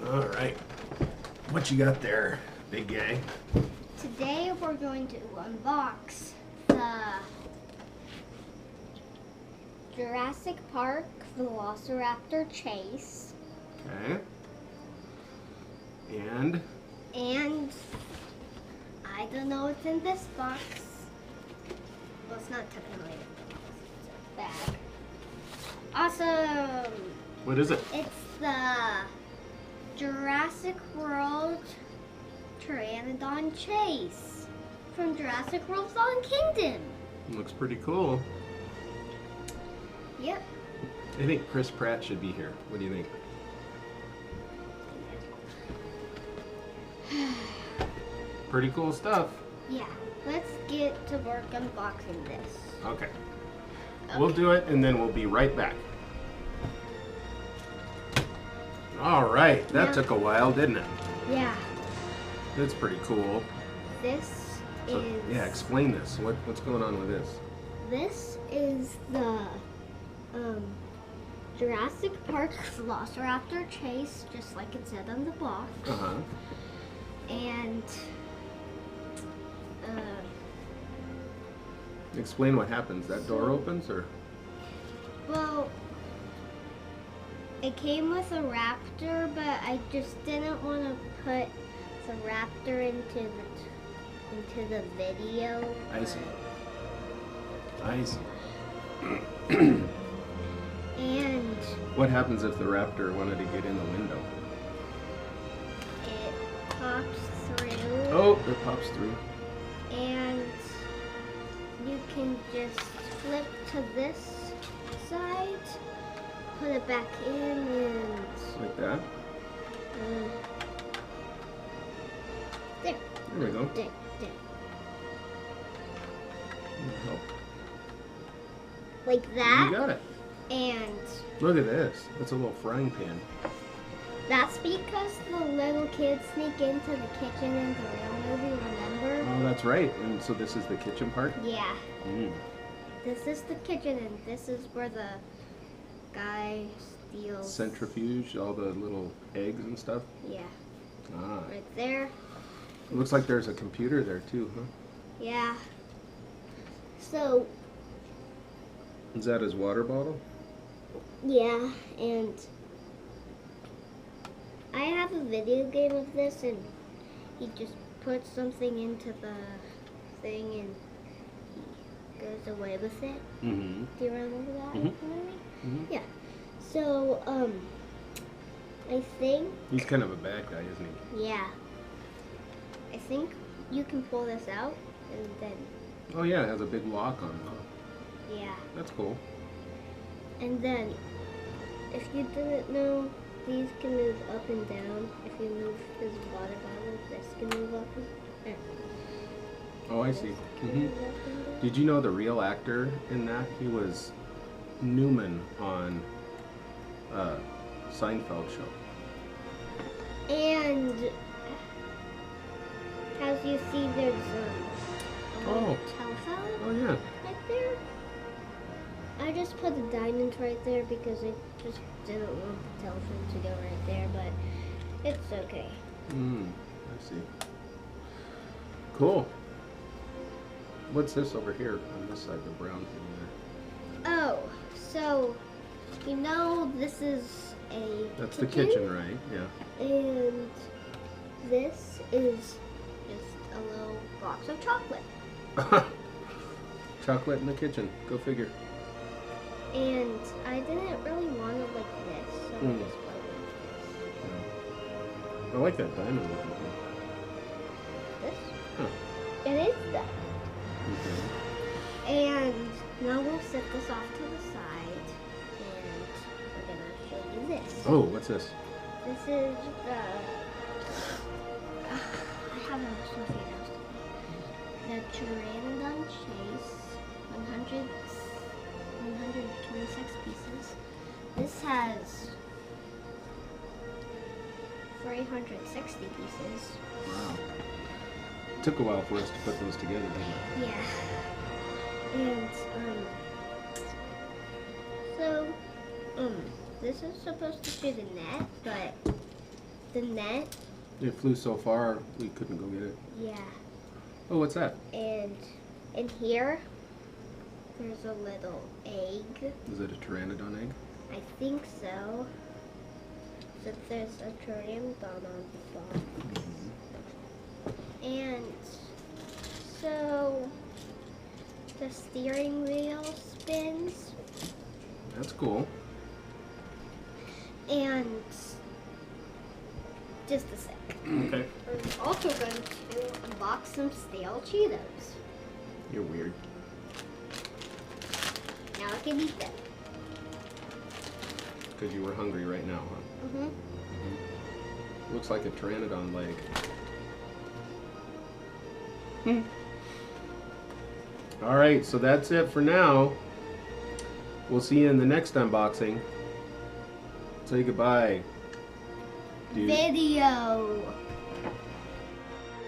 All right. What you got there, big guy? Today we're going to unbox the Jurassic Park Velociraptor Chase. Okay. And And I don't know what's in this box. Well, it's not technically a box, it's a bag. Awesome! what is it? It's the Jurassic World Pteranodon Chase from Jurassic World Fallen Kingdom. Looks pretty cool. Yep. I think Chris Pratt should be here. What do you think? Pretty cool stuff. Yeah. Let's get to work unboxing this. Okay. We'll do it and then we'll be right back. All right. That Yeah. took a while, didn't it? Yeah. That's pretty cool. This So, is. yeah, explain this. What's going on with this? This is the Jurassic Park Velociraptor Chase, just like it said on the box. Uh-huh. And Explain what happens. That door opens or? well, it came with a raptor, but I just didn't want to put the raptor into the video. I see. I see. And What happens if the raptor wanted to get in the window? it pops through. Oh, it pops through. And you can just flip to this side, put it back in, and Like that. there, There we go. there. Help. Like You that. got it. And Look at this. It's a little frying pan. that's because the little kids sneak into the kitchen in the real movie, remember? Oh, that's right. And so this is the kitchen part? Yeah. Mm. This is the kitchen, and this is where the guy steals. Centrifuge, all the little eggs and stuff. Yeah, Ah. right there. It looks like there's a computer there too, huh? Yeah. So, Is that his water bottle? yeah, and I have a video game of this, and he just puts something into the thing and he goes away with it. Mm-hmm. Do you remember that Mhm. movie? Mm-hmm. Yeah. So, I think, He's kind of a bad guy, isn't he? yeah. I think you can pull this out, and then, Oh yeah, it has a big lock on it. yeah. That's cool. And then, if you didn't know, these can move up and down. If you move this water bottle, this can move up and Oh, I see. this can Mm-hmm. move up and down. Did you know the real actor in that? He was Newman on Seinfeld show. And as you see, there's a little Oh. telephone Oh yeah. right there. I just put a diamond right there because I just didn't want the telephone to go right there, but it's okay. I see. Cool. What's this over here on this side, the brown thing Oh, so you know this is a there? That's the kitchen, right? Yeah. and this is just a little box of chocolate. Chocolate in the kitchen. Go figure. And I didn't really want it like this, so I just put it I like that diamond looking thing. like this. Huh. It is that. Okay. And now we'll set this off to the side, and we're gonna show you this. Oh, what's this? This is the. I have something else today. The Pteranodon Chase, 126 pieces. This has 360 pieces. Wow. It took a while for us to put those together, didn't it? Yeah. And so this is supposed to shoot a net, but the net. It flew so far we couldn't go get it. Yeah. Oh, what's that? And in here, there's a little egg. Is it a pteranodon egg? I think so. So there's a pteranodon on the box. And so the steering wheel spins. That's cool. And just a sec. Okay. We're also going to unbox some stale Cheetos. You're weird. Now I can eat them. Because you were hungry right now, huh? Mm-hmm. Looks like a pteranodon leg. Alright, so that's it for now. We'll see you in the next unboxing. Say goodbye, dude. Video.